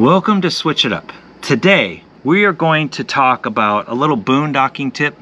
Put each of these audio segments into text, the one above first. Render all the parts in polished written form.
Welcome to Switch It Up. Today we are going to talk about a little boondocking tip.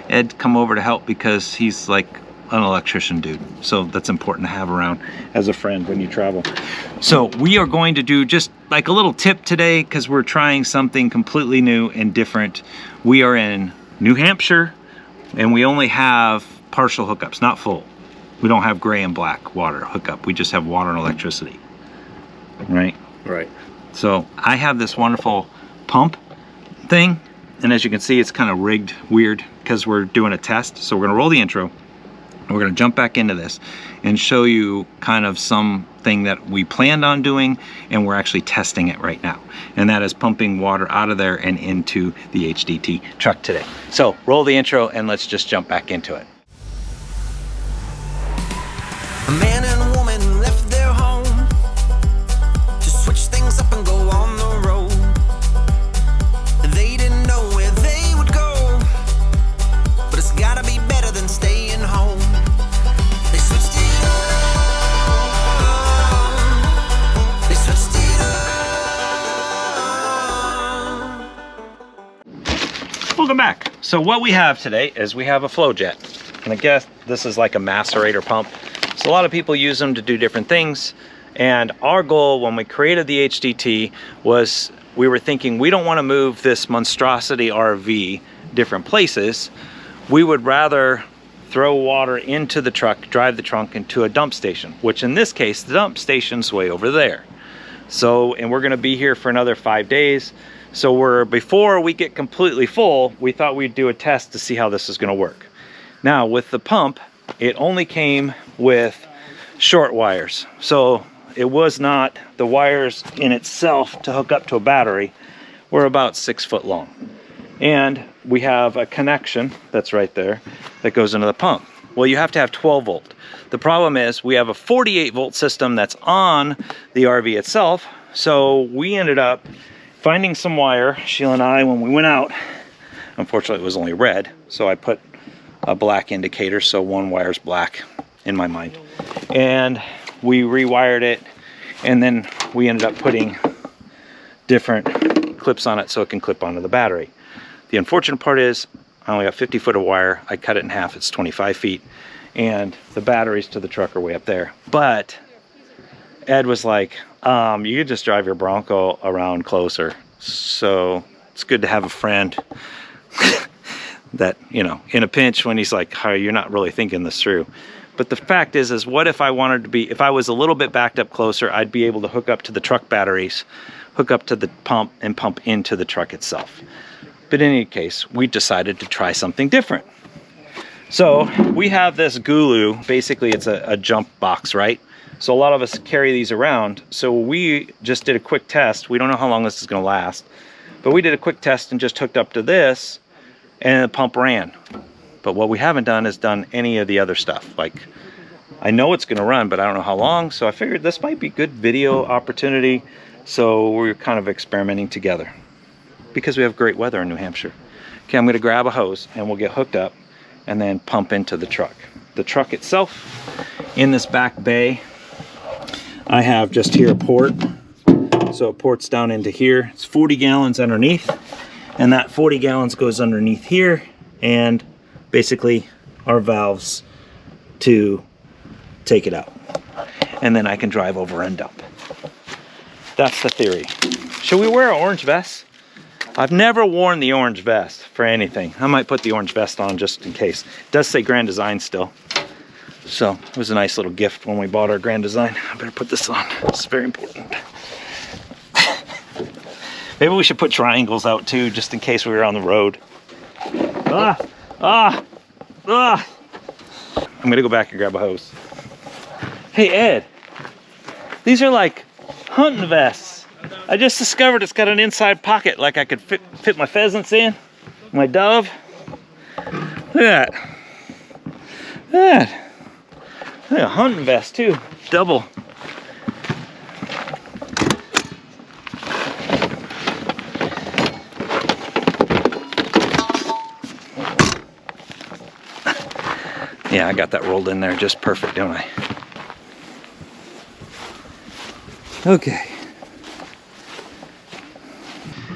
Ed come over to help because he's like an electrician dude, so that's important to have around as a friend when you travel. So we are going to do just like a little tip today because we're trying something completely new and different. We are in New Hampshire and we only have partial hookups, not full. We don't have gray and black water hookup. We just have water and electricity, right? Right. So I have this wonderful pump thing, and as you can see, it's kind of rigged weird because we're doing a test. So we're gonna roll the intro, and we're gonna jump back into this and show you kind of something that we planned on doing, and we're actually testing it right now. And that is pumping water out of there and into the HDT truck today. So roll the intro and let's just jump back into it. A man and a woman left their home to switch things up and go on the road. They didn't know where they would go, but it's gotta be better than staying home. They switched it up. They switched it up. Welcome back. So what we have today is we have a flow jet. And I guess this is like a macerator pump. So a lot of people use them to do different things. And our goal when we created the HDT was we were thinking we don't want to move this monstrosity RV different places. We would rather throw water into the truck, drive the trunk into a dump station, which in this case, the dump station's way over there. So, and we're going to be here for another 5 days. So before we get completely full, we thought we'd do a test to see how this is going to work. Now with the pump, it only came with short wires. So it was not, the wires in itself to hook up to a battery were about 6 foot long. And we have a connection that's right there that goes into the pump. Well, you have to have 12 volt. The problem is we have a 48 volt system that's on the RV itself. So we ended up finding some wire, Sheila and I, when we went out. Unfortunately, it was only red, so I put a black indicator, so one wire's black in my mind. And we rewired it, and then we ended up putting different clips on it so it can clip onto the battery. The unfortunate part is I only got 50 foot of wire. I cut it in half, it's 25 feet, and the batteries to the truck are way up there. But Ed was like, you could just drive your Bronco around closer. So it's good to have a friend that, you know, in a pinch when he's like, oh, you're not really thinking this through. But the fact is what if I wanted to be, if I was a little bit backed up closer, I'd be able to hook up to the truck batteries, hook up to the pump, and pump into the truck itself. But in any case, we decided to try something different. So we have this Gulu, basically it's a jump box, right? So a lot of us carry these around. So we just did a quick test. We don't know how long this is gonna last, but we did a quick test and just hooked up to this, and the pump ran. But what we haven't done is done any of the other stuff. Like, I know it's gonna run, but I don't know how long, so I figured this might be good video opportunity. So we're kind of experimenting together because we have great weather in New Hampshire. Okay, I'm gonna grab a hose and we'll get hooked up and then pump into the truck. The truck itself, in this back bay, I have just here a port. So it ports down into here. It's 40 gallons underneath. And that 40 gallons goes underneath here, and basically our valves to take it out. And then I can drive over and dump. That's the theory. Should we wear an orange vest? I've never worn the orange vest for anything. I might put the orange vest on just in case. It does say Grand Design still. So it was a nice little gift when we bought our Grand Design. I better put this on. It's very important. Maybe we should put triangles out too, just in case we were on the road. I'm gonna go back and grab a hose. Hey Ed, these are like hunting vests. I just discovered it's got an inside pocket, like I could fit my pheasants in, my dove. Look at that. Look at that. Look at a hunting vest too, double. Yeah, I got that rolled in there just perfect, don't I? Okay.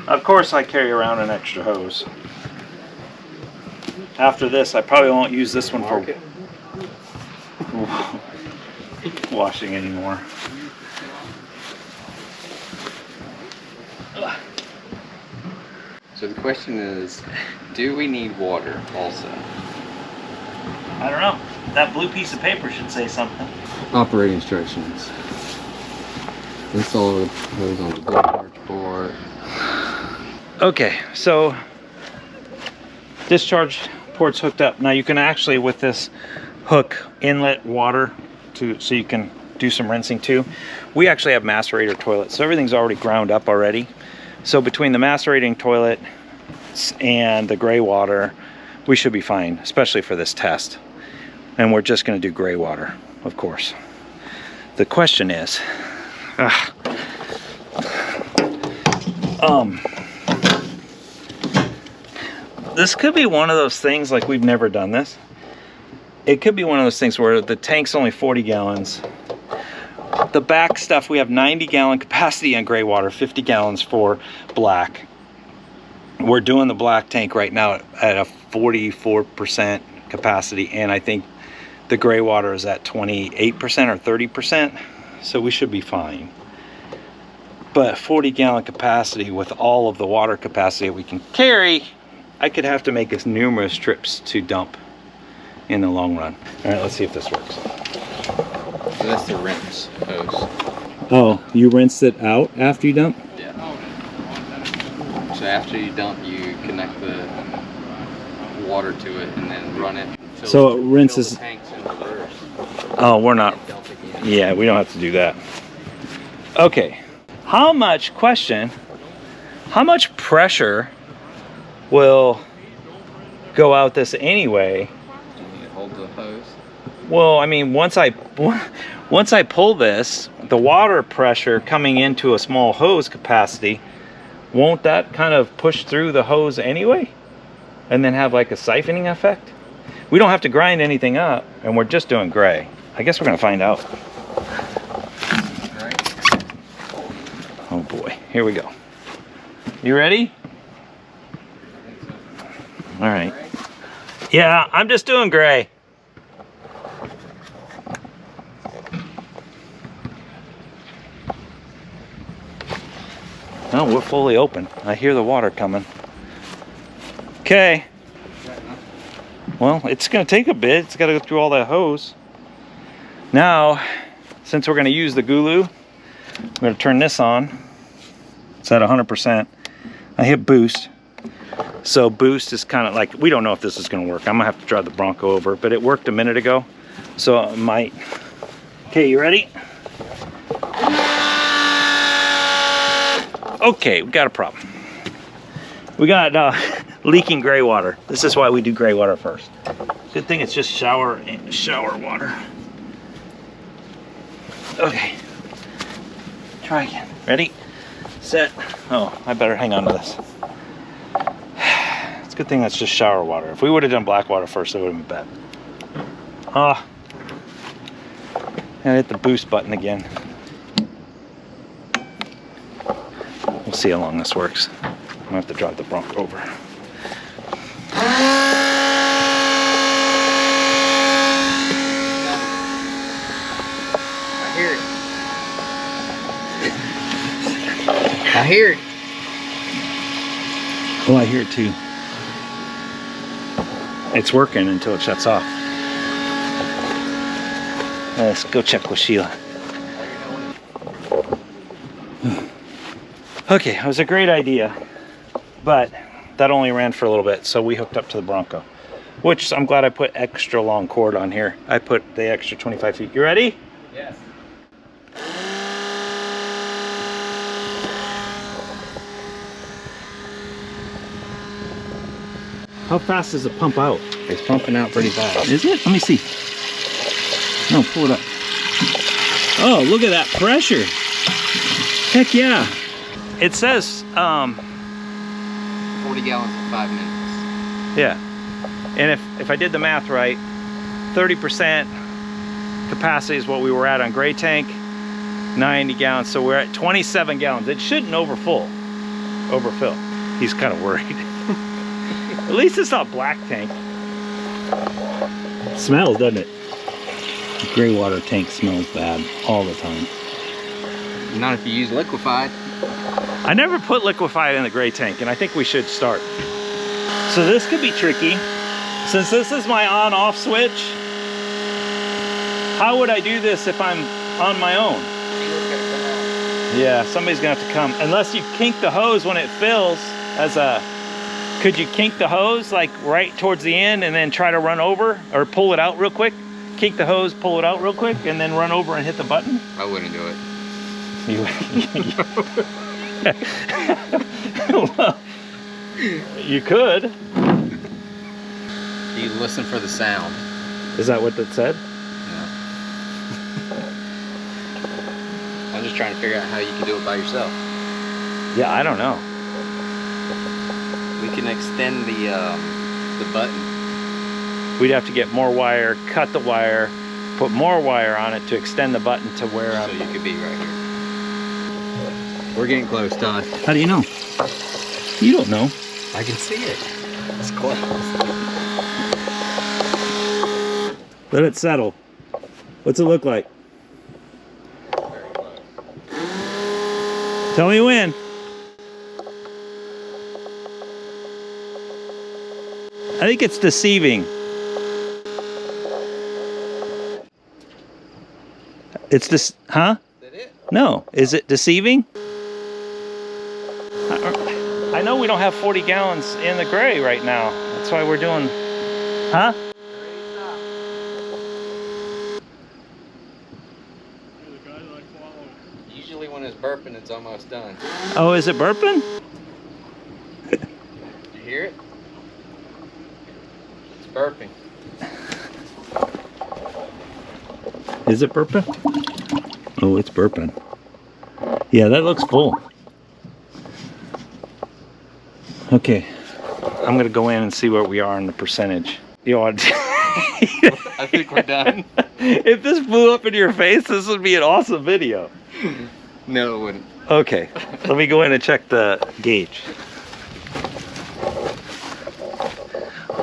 Of course, I carry around an extra hose. After this, I probably won't use this one for washing anymore. So the question is, do we need water also? I don't know. That blue piece of paper should say something. Operating instructions. Install the hose on the discharge port. Okay, so discharge port's hooked up. Now you can actually, with this hook, inlet water so you can do some rinsing too. We actually have macerator toilets, so everything's already ground up already. So between the macerating toilet and the gray water, we should be fine, especially for this test. And we're just going to do gray water, of course. The question is, this could be one of those things, like we've never done this. It could be one of those things where the tank's only 40 gallons. The back stuff, we have 90-gallon capacity on gray water, 50 gallons for black. We're doing the black tank right now at a 44% capacity, and I think the gray water is at 28% or 30%, so we should be fine. But 40-gallon capacity with all of the water capacity we can carry, I could have to make us numerous trips to dump in the long run. All right, let's see if this works. So that's the rinse hose. Oh, you rinse it out after you dump? Yeah. So after you dump, you connect the water to it and then run it. So it rinses. Fill the tanks in reverse. Oh, we're not. Dump again. Yeah, we don't have to do that. Okay. How much pressure will go out this anyway? You hold the hose. Well, I mean, once I pull this, the water pressure coming into a small hose capacity, won't that kind of push through the hose anyway? And then have like a siphoning effect? We don't have to grind anything up, and we're just doing gray. I guess we're gonna find out. Oh boy, here we go. You ready? All right. Yeah, I'm just doing gray. No, we're fully open. I hear the water coming. Okay. Well, it's gonna take a bit. It's gotta go through all that hose. Now, since we're gonna use the Gulu, I'm gonna turn this on. It's at 100%. I hit boost. So boost is kind of like, we don't know if this is gonna work. I'm gonna have to drive the Bronco over, but it worked a minute ago. So it might. Okay, you ready? Okay, we got a problem. We got leaking gray water. This is why we do gray water first. Good thing it's just shower water. Okay, try again. Ready, set. Oh, I better hang on to this. It's a good thing that's just shower water. If we would have done black water first, it would have been bad. And hit the boost button again. We'll see how long this works. I'm gonna have to drive the Bronco over. I hear it. I hear it. Oh, I hear it too. It's working until it shuts off. Let's go check with Sheila. Okay, it was a great idea, but that only ran for a little bit, so we hooked up to the Bronco, which I'm glad I put extra long cord on here. I put the extra 25 feet. You ready? Yes. How fast does it pump out? It's pumping out pretty fast. Is it? Let me see. No, pull it up. Oh, look at that pressure. Heck yeah. It says 40 gallons in 5 minutes. yeah, and if I did the math right, 30% capacity is what we were at on gray tank, 90 gallons, so we're at 27 gallons. It shouldn't overfull overfill. He's kind of worried. At least it's not black tank. It smells, doesn't it? The gray water tank smells bad all the time. Not if you use liquefied. I never put liquefied in the gray tank, and I think we should start. So this could be tricky. Since this is my on-off switch, how would I do this if I'm on my own? Yeah, somebody's gonna have to come. Unless you kink the hose when it fills as a... Could you kink the hose like right towards the end and then try to run over or pull it out real quick? Kink the hose, pull it out real quick, and then run over and hit the button? I wouldn't do it. Well, you could. You listen for the sound. Is that what that said? No. I'm just trying to figure out how you can do it by yourself. Yeah, I don't know. We can extend the button. We'd have to get more wire, cut the wire, put more wire on it to extend the button to where So you could be right here. We're getting close, Todd. How do you know? You don't know. I can see it. It's close. Let it settle. What's it look like? Tell me when. I think it's deceiving. It's this, huh? Is that it? No, is it deceiving? I know we don't have 40 gallons in the gray right now. That's why we're doing, huh? Usually when it's burping, it's almost done. Oh, is it burping? Did you hear it? It's burping. Is it burping? Oh, it's burping. Yeah, that looks full. Okay, I'm gonna go in and see where we are in the percentage. You know, I think we're done. If this blew up in your face, this would be an awesome video. No, it wouldn't. Okay, let me go in and check the gauge.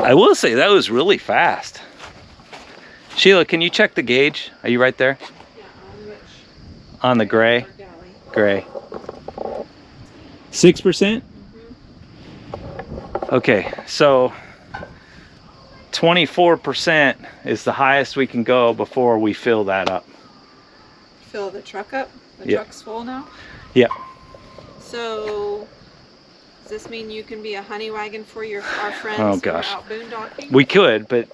I will say that was really fast. Sheila, can you check the gauge? Are you right there? Yeah, on which? On the gray? Galley. Gray. 6%? Okay, so 24% is the highest we can go before we fill that up. Fill the truck up? The Yep. truck's full now? Yep. So, does this mean you can be a honey wagon for our friends Oh, who gosh. are out boondocking? We could, but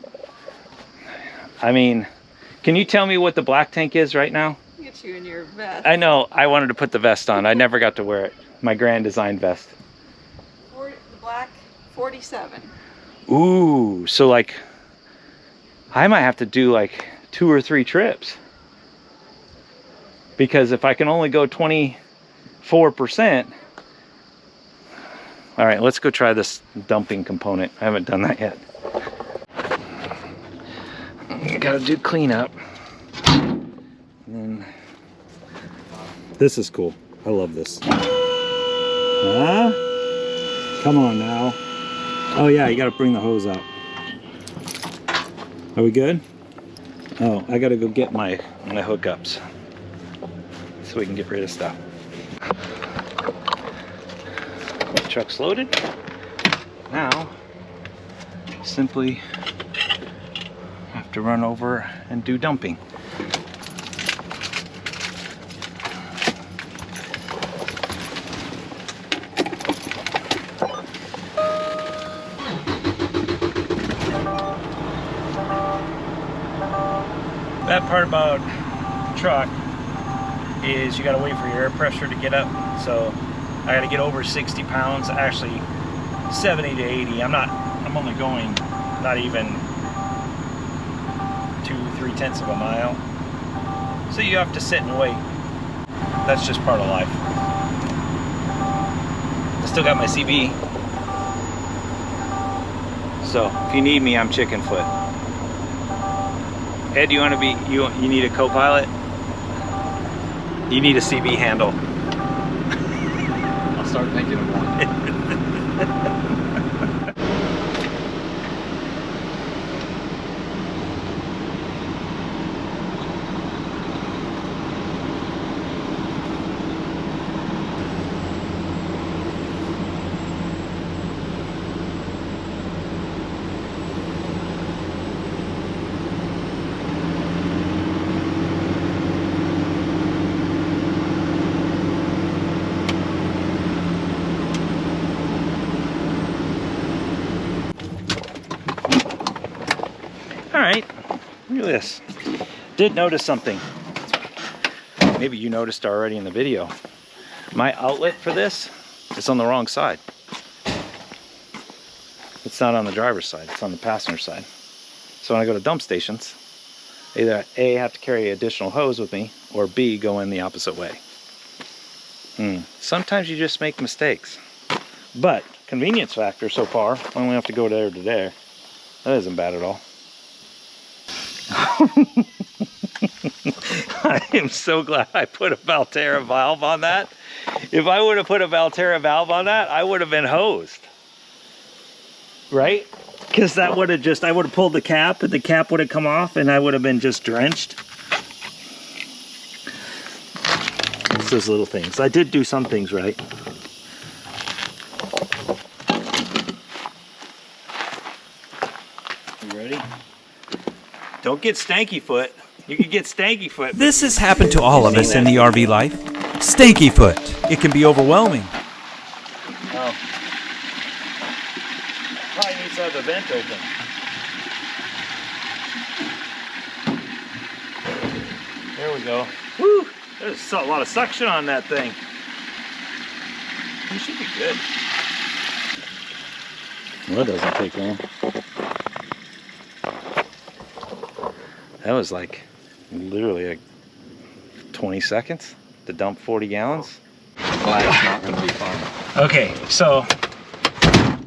I mean, can you tell me what the black tank is right now? Get you in your vest. I know, I wanted to put the vest on. I never got to wear it. My Grand Design vest. The black 47. Ooh, so like, I might have to do like 2 or 3 trips. Because if I can only go 24%, all right, let's go try this dumping component. I haven't done that yet. I gotta do cleanup. And then, this is cool. I love this. Huh? Come on now. Oh yeah, you gotta bring the hose out. Are we good? Oh, I gotta go get my hookups so we can get rid of stuff. The truck's loaded. Now, simply have to run over and do dumping. That part about the truck is you gotta wait for your air pressure to get up. So I gotta get over 60 pounds, actually 70 to 80. I'm only going not even 2-3 of a mile. So you have to sit and wait. That's just part of life. I still got my CB. So if you need me, I'm chicken foot. Ed, you want to be, you need a co-pilot? You need a CB handle. start thinking of one. All right, look at this. Did notice something. Maybe you noticed already in the video. My outlet for this is on the wrong side. It's not on the driver's side, it's on the passenger side. So when I go to dump stations, either A, have to carry additional hose with me, or B, go in the opposite way. Sometimes you just make mistakes. But convenience factor so far, I only have to go there to there. That isn't bad at all. I am so glad I put a 𝗏𝗃 valve on that. If I would have put a 𝗏𝗃 valve on that, I would have been hosed. Right? Because that would have just, I would have pulled the cap and the cap would have come off and I would have been just drenched. It's those little things. I did do some things right. You ready? Don't get stanky foot. You could get stanky foot. This has happened to all of us in the RV life. Stanky foot. It can be overwhelming. Oh. Probably needs to have the vent open. There we go. Woo! There's a lot of suction on that thing. You should be good. Well, that doesn't take long. That was like literally like 20 seconds to dump 40 gallons. Black's not going to be fun. Okay, so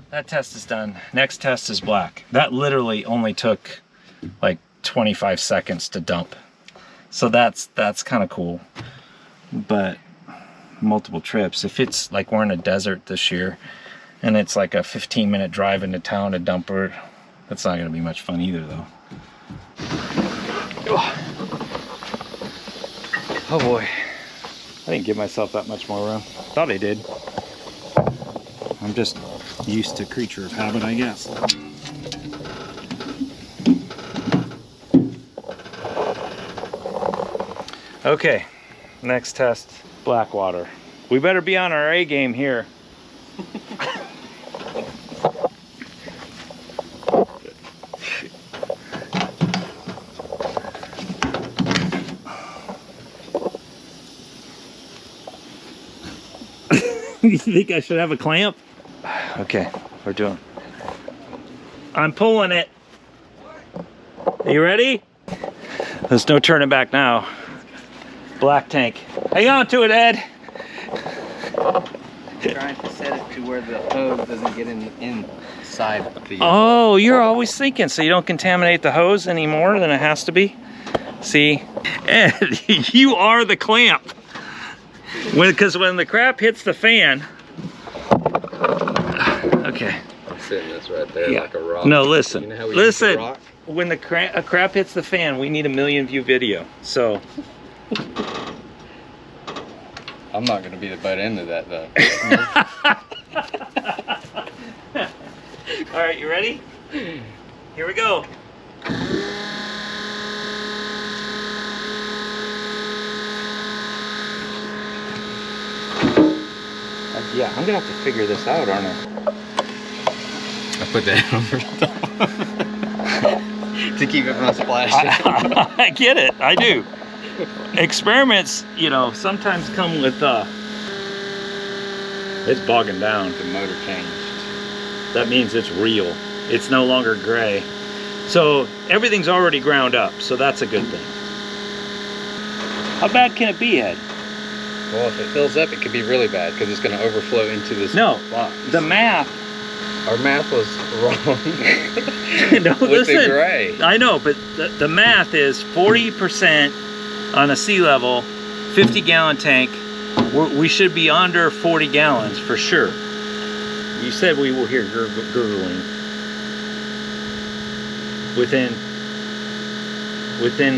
that test is done. Next test is black. That literally only took like 25 seconds to dump. So that's kind of cool. But multiple trips. If it's like we're in a desert this year and it's like a 15-minute drive into town to dump her, that's not going to be much fun either though. Oh boy, I didn't give myself that much more room. Thought I did. I'm just used to creature of habit, I guess. Okay, next test, black water. We better be on our A game here. You think I should have a clamp? Okay, we're doing. I'm pulling it. Are you ready? There's no turning back now. Black tank. Hang on to it, Ed. Trying to set it to where the hose doesn't get in the inside of the... Oh, you're always thinking so you don't contaminate the hose any more than it has to be. See, Ed, you are the clamp. Because when the crap hits the fan, okay. I'm sitting this right there like a rock. No, listen, You know how we listen. use the rock? When the crap hits the fan, we need a 1,000,000 view video. So, I'm not going to be the butt end of that though. all right, you ready? Here we go. Yeah, I'm gonna have to figure this out, aren't I? I put that over top to keep it from splashing. I get it, I do. Experiments, you know, sometimes come with, it's bogging down. The motor changed. That means it's real. It's no longer gray. So everything's already ground up, so that's a good thing. How bad can it be, Ed? Well, if it fills up, it could be really bad because it's going to overflow into this box. The math. Our math was wrong. No, with listen, the gray. I know, but the math is 40% on a sea level, 50-gallon tank, we should be under 40 gallons for sure. You said we will hear gurgling within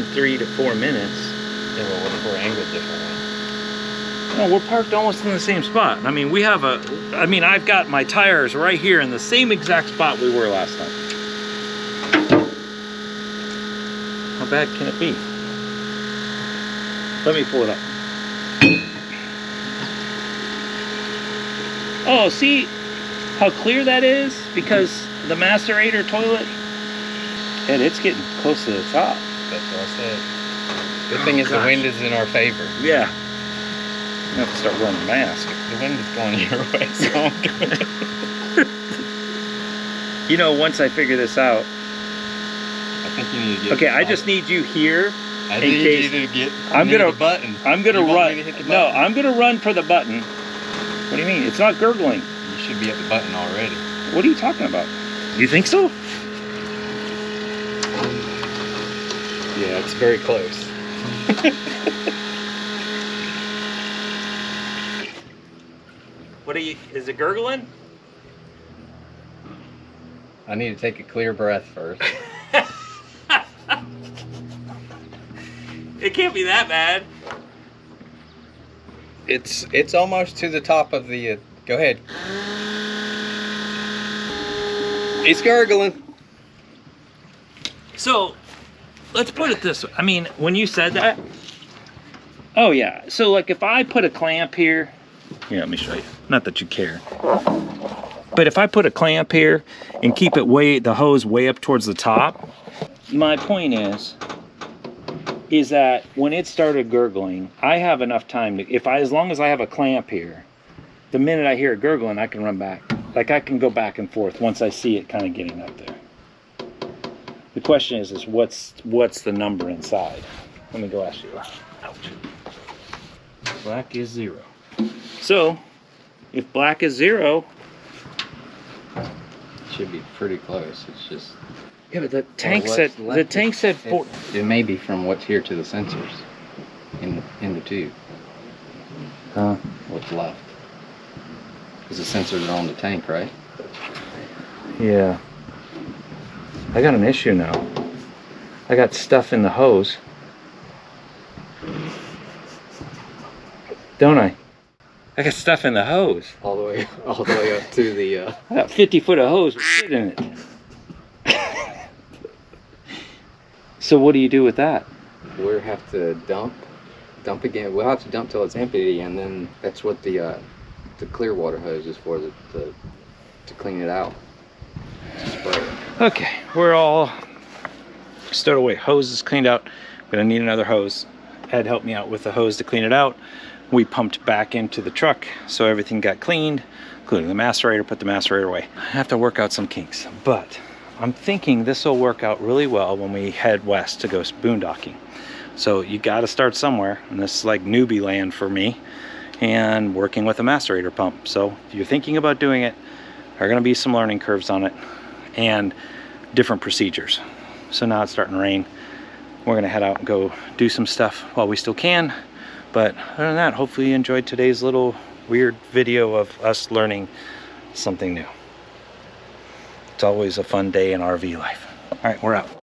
3 to 4 minutes. Yeah, but what if we're angled differently? No, we're parked almost in the same spot. I mean, I've got my tires right here in the same exact spot we were last time. How bad can it be? Let me pull it up. Oh, see how clear that is? Because the macerator toilet, and it's getting close to the top. That's what I said. Good thing is the wind is in our favor. Yeah. I have to start wearing a mask. The wind is going your way, so I'm good. You know, once I figure this out. I think you need to get. Okay, I just need you here. I need you to get. I'm gonna the button. I'm gonna you want run. me to hit the No, button? I'm gonna run for the button. What do you mean? It's not gurgling. You should be at the button already. What are you talking about? You think so? Yeah, it's very close. What are you? Is it gurgling? I need to take a clear breath first. It can't be that bad. It's almost to the top of the. Go ahead. It's gurgling. So, let's put it this way. I mean, when you said that. Oh yeah. So like, if I put a clamp here. Here, let me show you. Not that you care. But if I put a clamp here and keep it the hose way up towards the top, my point is that when it started gurgling, I have enough time to, as long as I have a clamp here, the minute I hear it gurgling, I can run back. Like I can go back and forth once I see it kind of getting up there. The question is what's the number inside? Let me go ask you. Ouch. Black is 0. So, if black is 0, It should be pretty close. It's just. yeah, but the tank said 4. It may be from what's here to the sensors in the tube. Huh? What's left? Because the sensors are on the tank, right? Yeah. I got an issue now. I got stuff in the hose. Don't I? I got stuff in the hose. All the way up to the. I got 50 foot of hose with shit in it. So what do you do with that? We'll have to dump again. We'll have to dump till it's empty, and then that's what the clear water hose is for, to clean it out. To spray it. Okay, we're all stowed away. Hose is cleaned out. Gonna need another hose. Ed helped me out with the hose to clean it out. We pumped back into the truck, so everything got cleaned, including the macerator, put the macerator away. I have to work out some kinks, but I'm thinking this will work out really well when we head west to go boondocking. So you gotta start somewhere, and this is like newbie land for me, and working with a macerator pump. So if you're thinking about doing it, there are gonna be some learning curves on it, and different procedures. So now it's starting to rain. We're gonna head out and go do some stuff while we still can. But other than that, hopefully you enjoyed today's little weird video of us learning something new. It's always a fun day in RV life. All right, we're out.